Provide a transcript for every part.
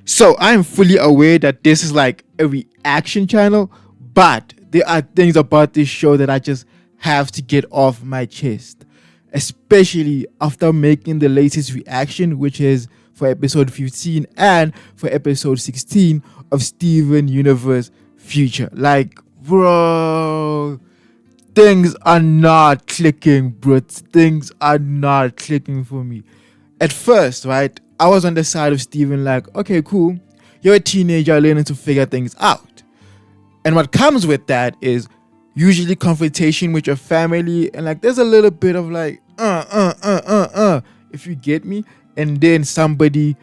So I'm fully aware that this is like a reaction channel, but there are things about this show that I just have to get off my chest, especially after making the latest reaction, which is for episode 15 and for episode 16 of Steven Universe Future. Like, bro, things are not clicking, bro. Things are not clicking for me. At first, right, I was on the side of Steven, like, okay, cool. You're a teenager learning to figure things out. And what comes with that is usually confrontation with your family. And like, there's a little bit of like, if you get me. And then somebody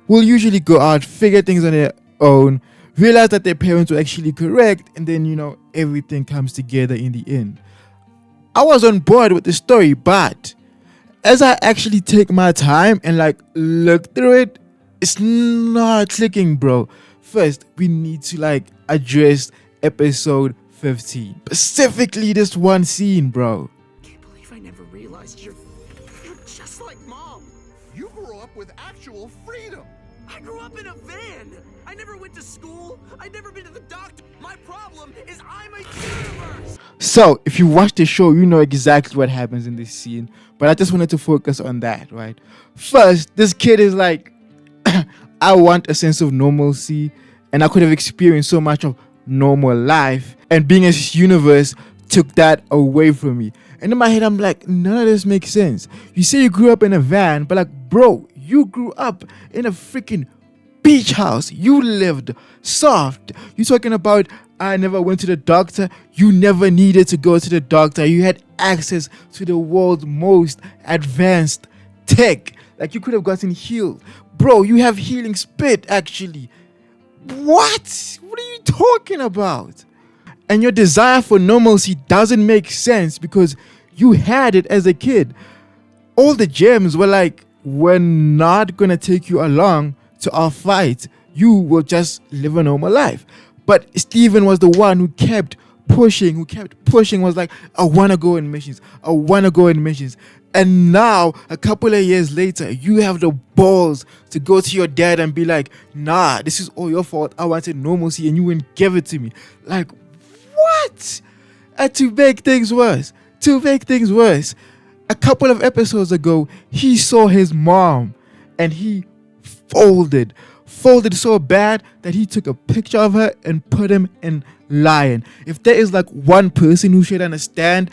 will usually go out, figure things on their own, realize that their parents were actually correct. And then, everything comes together in the end. I was on board with the story, but as I actually take my time and like look through it, it's not clicking, bro. First, we need to like address episode 15. Specifically this one scene, bro. Can't believe I never realized you're just like Mom. You grew up with actual freedom. I grew up in a van. I never went to school. I'd never been to the doctor. My problem is I'm a universe. So, if you watch the show, you know exactly what happens in this scene. But I just wanted to focus on that, right? First, this kid is like, I want a sense of normalcy. And I could have experienced so much of normal life. And being in this universe took that away from me. And in my head, I'm like, none of this makes sense. You say you grew up in a van, but like, bro, you grew up in a freaking beach house. You lived soft. You talking about I never went to the doctor. You never needed to go to the doctor. You had access to the world's most advanced tech. Like you could have gotten healed. Bro, you have healing spit actually. What? What are you talking about? And your desire for normalcy doesn't make sense because you had it as a kid. All the gems were like, we're not gonna take you along to our fight. You will just live a normal life. But Steven was the one who kept pushing, was like, I wanna go in missions. And now, a couple of years later, you have the balls to go to your dad and be like, nah, this is all your fault. I wanted normalcy and you wouldn't give it to me. Like, what? And to make things worse, a couple of episodes ago, he saw his mom and he folded so bad that he took a picture of her and put him in Lion. If there is like one person who should understand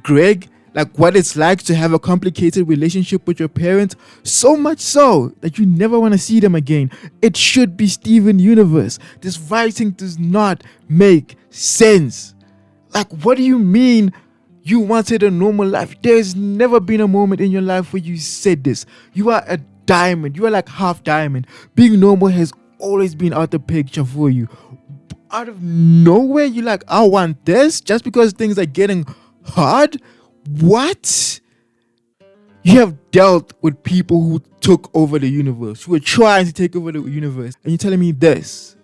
Greg, like what it's like to have a complicated relationship with your parents, so much so that you never want to see them again, it should be Steven Universe. This writing does not make sense. Like, what do you mean you wanted a normal life? There's never been a moment in your life where you said this. You are a diamond. You are like half diamond. Being normal has always been out the picture for you. Out of nowhere, you're like, I want this just because things are getting hard? What? You have dealt with people who took over the universe, who were trying to take over the universe, and you're telling me this,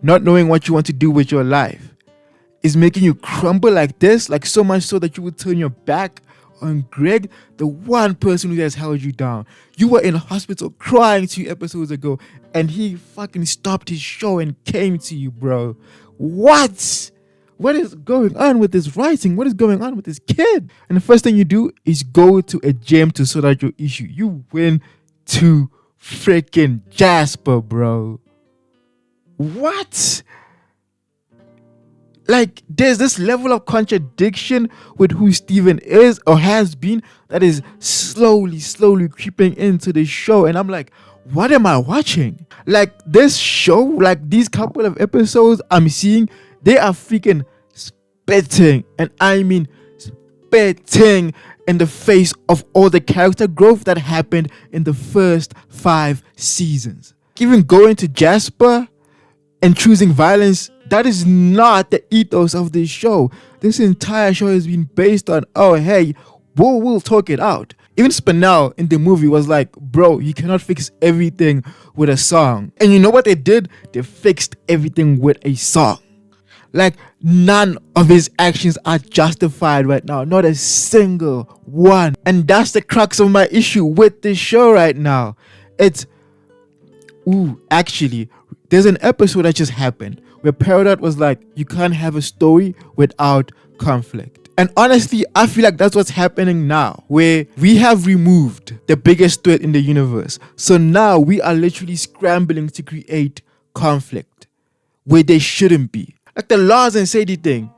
not knowing what you want to do with your life, is making you crumble like this, like so much so that you would turn your back on Greg, the one person who has held you down. You were in a hospital crying 2 episodes ago, and he fucking stopped his show and came to you, bro. What? What is going on with this writing? What is going on with this kid? And the first thing you do is go to a gym to sort out your issue. You went to freaking Jasper, bro. What? Like, there's this level of contradiction with who Steven is or has been that is slowly creeping into the show. And I'm like, what am I watching? Like, this show, like these couple of episodes I'm seeing, they are freaking spitting. And I mean spitting in the face of all the character growth that happened in the first 5 seasons. Even going to Jasper and choosing violence, that is not the ethos of this show. This entire show has been based on, oh, hey, we'll talk it out. Even Spinell in the movie was like, bro, you cannot fix everything with a song. And you know what they did? They fixed everything with a song. Like, none of his actions are justified right now. Not a single one. And that's the crux of my issue with this show right now. It's Ooh, actually, there's an episode that just happened where Peridot was like, you can't have a story without conflict. And honestly, I feel like that's what's happening now, where we have removed the biggest threat in the universe. So now we are literally scrambling to create conflict where they shouldn't be. Like the Lars and Sadie thing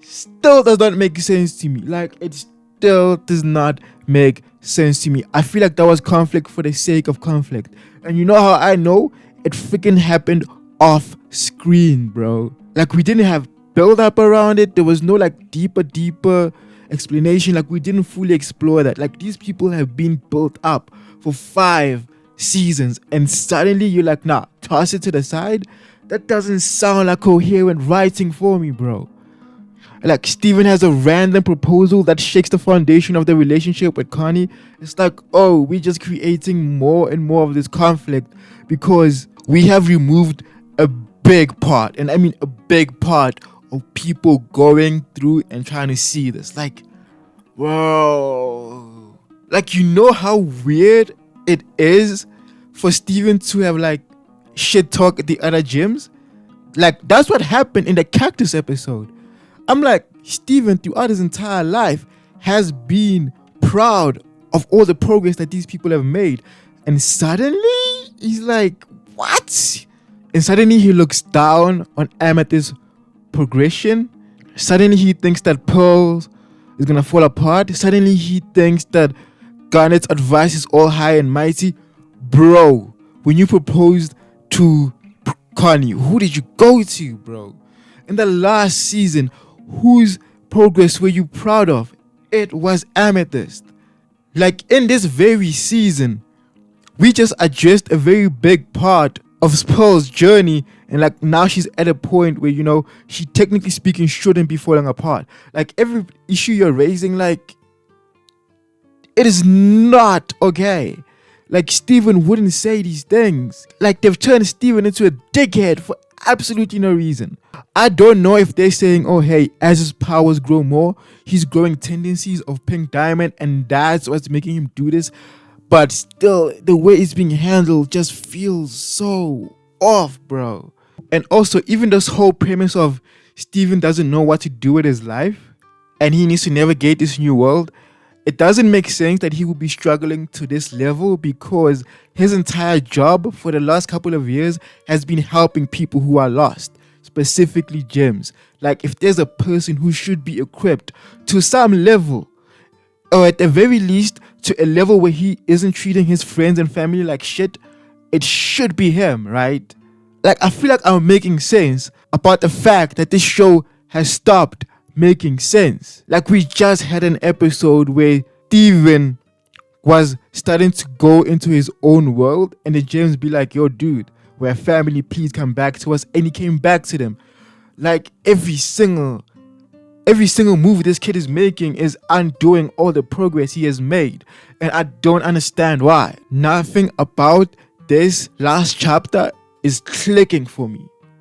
still does not make sense to me. Like it still does not make sense to me. I feel like that was conflict for the sake of conflict. And you know how I know? It freaking happened off screen, bro. Like we didn't have build up around it. There was no like deeper explanation. Like we didn't fully explore that. Like these people have been built up for 5 seasons and suddenly you're like, nah, toss it to the side. That doesn't sound like coherent writing for me, bro. Like Steven has a random proposal that shakes the foundation of the relationship with Connie. It's like, oh, we're just creating more and more of this conflict because we have removed a big part, and I mean a big part of people going through and trying to see this. Like, whoa. Like, you know how weird it is for Steven to have like shit talk at the other gyms? Like, that's what happened in the cactus episode. I'm like, Steven throughout his entire life has been proud of all the progress that these people have made. And suddenly, he's like, what? And suddenly he looks down on Amethyst's progression. Suddenly he thinks that Pearl is gonna fall apart. Suddenly he thinks that Garnet's advice is all high and mighty. Bro, when you proposed to Connie, who did you go to, bro? In the last season, whose progress were you proud of? It was Amethyst. Like in this very season, we just addressed a very big part of Pearl's journey, and like now she's at a point where, you know, she technically speaking shouldn't be falling apart. Like every issue you're raising, like it is not okay. Like Steven wouldn't say these things. Like they've turned Steven into a dickhead for absolutely no reason. I don't know if they're saying, oh hey, as his powers grow more, he's growing tendencies of Pink Diamond and that's what's making him do this. But still, the way it's being handled just feels so off, bro. And also, even this whole premise of Steven doesn't know what to do with his life and he needs to navigate this new world, it doesn't make sense that he would be struggling to this level because his entire job for the last couple of years has been helping people who are lost, specifically gems. Like if there's a person who should be equipped to some level, or at the very least to a level where he isn't treating his friends and family like shit, it should be him, right? Like I feel like I'm making sense about the fact that this show has stopped making sense. Like we just had an episode where Steven was starting to go into his own world and the gems be like, yo dude, we're a family, please come back to us. And he came back to them. Like every single move this kid is making is undoing all the progress he has made. And I don't understand why. Nothing about this last chapter is clicking for me.